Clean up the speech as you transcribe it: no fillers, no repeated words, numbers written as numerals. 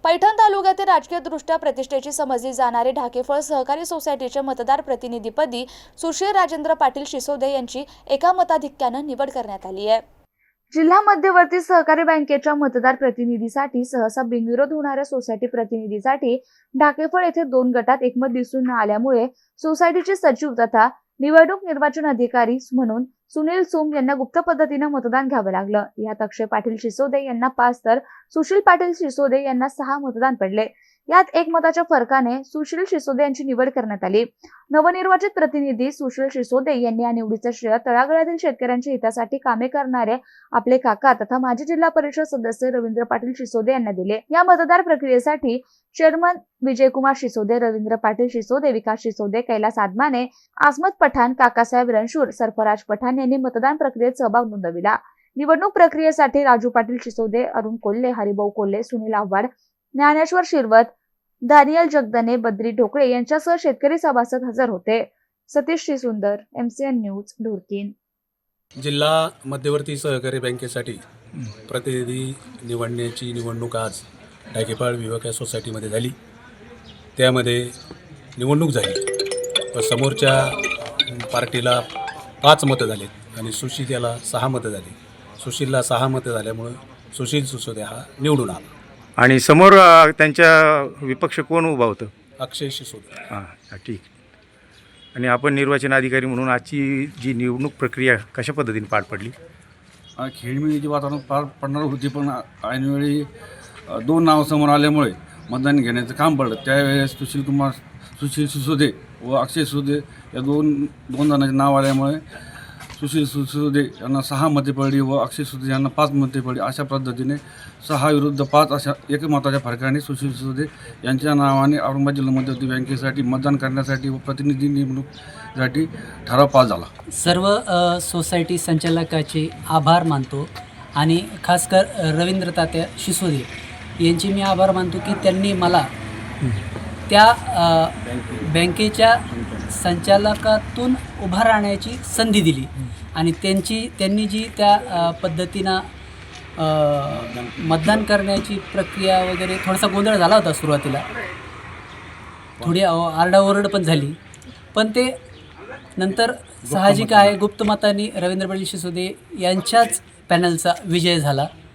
पैठण तालुक्यातील राजकीयदृष्ट्या प्रतिष्ठेची समजली जाणारी ढाकेफळ सहकारी सोसायटीचे मतदार प्रतिनिधीपदी सुशील राजेंद्र पाटील शिसोदे यांची एका मताधिक्यानं निवड करण्यात आली आहे। जिल्हा मध्यवर्ती सहकारी बँकेच्या मतदार प्रतिनिधीसाठी सहसा बिनविरोध होणाऱ्या सोसायटी प्रतिनिधीसाठी ढाकेफळ येथे 2 गटात एकमत दिसून न आल्यामुळे सोसायटीचे सचिव तथा निवडणूक निर्वाचन अधिकारी म्हणून सुनील सूम यांना गुप्त पद्धतीने मतदान घ्यावं लागलं। यात अक्षय पाटील शिसोदे यांना 5 तर सुशील पाटील शिसोदे यांना 6 मतदान पडले। यात 1 मताच्या फरकाने सुशील शिसोदे यांची निवड करण्यात आली। नवनिर्वाचित प्रतिनिधी सुशील शिसोदे यांनी या निवडीचे श्रेय तळागाळातील शेतकऱ्यांच्या हितासाठी कामे करणारे आपले काका तथा माजी जिल्हा परिषद सदस्य रवींद्र पाटील शिसोदे यांना दिले। या मतदार प्रक्रियेसाठी चेअरमन विजयकुमार शिसोदे, रवींद्र पाटील शिसोदे, विकास शिसोदे, कैलास आदमाने, आसमत पठाण, काकासाहेब रणशूर, सरफराज पठाण यांनी मतदान प्रक्रियेत सहभाग नोंदविला। निवडणूक प्रक्रियेसाठी राजू पाटील शिसोदे, अरुण कोल्हे, हरिभाऊ कोल्हे, सुनील आव्हाड, ज्ञानेश्वर शिरवत, दानियल जगदने, बद्री ढोकळे यांच्यासह शेतकरी सभासद हजर होते। Satish Shrisundar, MCN news, Dhorkin. जिल्हा मध्यवर्ती सहकारी बँकेसाठी प्रतिनिधी निवडण्याची निवडणूक आज ढाकेफळ विभाग सोसायटीमध्ये झाली। त्यामध्ये निवडणूक झाली व समोरच्या पार्टीला 5 मतं झाली आणि सुशील याला 6 मतं झाली। सुशीलला 6 मतं झाल्यामुळे सुशील सिसोदे हा निवडून आला आणि समोर त्यांच्या विपक्ष कोण उभा होतं? अक्षय सिसोदे। हां, ठीक। आणि आपण निर्वाचन अधिकारी म्हणून आजची जी निवडणूक प्रक्रिया कशा पद्धतीने पार पडली? खेळमेळीचे वातावरण पार पडणार होती, पण ऐनवेळी 2 नावं समोर आल्यामुळे मतदान घेण्याचं काम पडलं। त्यावेळेस सुशील सिसोदे व अक्षय सिसोदे या दोन जणांचे नाव आल्यामुळे सुशील सिसोदे यांना 6 मते पडली व अक्षय सिसोदे यांना 5 मते पडली। अशा पद्धतीने 6 विरुद्ध 5 अशा 1 मताच्या फरकाने सुशील सिसोदे यांच्या नावाने औरंगाबाद जिल्हा मध्यवर्ती बँकेसाठी मतदान करण्यासाठी व प्रतिनिधी नेमणूकसाठी ठराव पास झाला। सर्व सोसायटी संचालकाचे आभार मानतो आणि खासकर रवींद्र तात्या शिसोदे यांचे मी आभार मानतो की त्यांनी मला त्या बँकेच्या संचालकातून उभा राहण्याची संधी दिली आणि त्यांनी जी त्या पद्धतीनं मतदान करण्याची प्रक्रिया वगैरे थोडासा गोंधळ झाला होता सुरुवातीला, थोडी आरडाओरड पण झाली, पण ते नंतर साहजिक आहे गुप्त मताने रवींद्र पाटील शिसोदे यांच्याच पॅनलचा विजय झाला।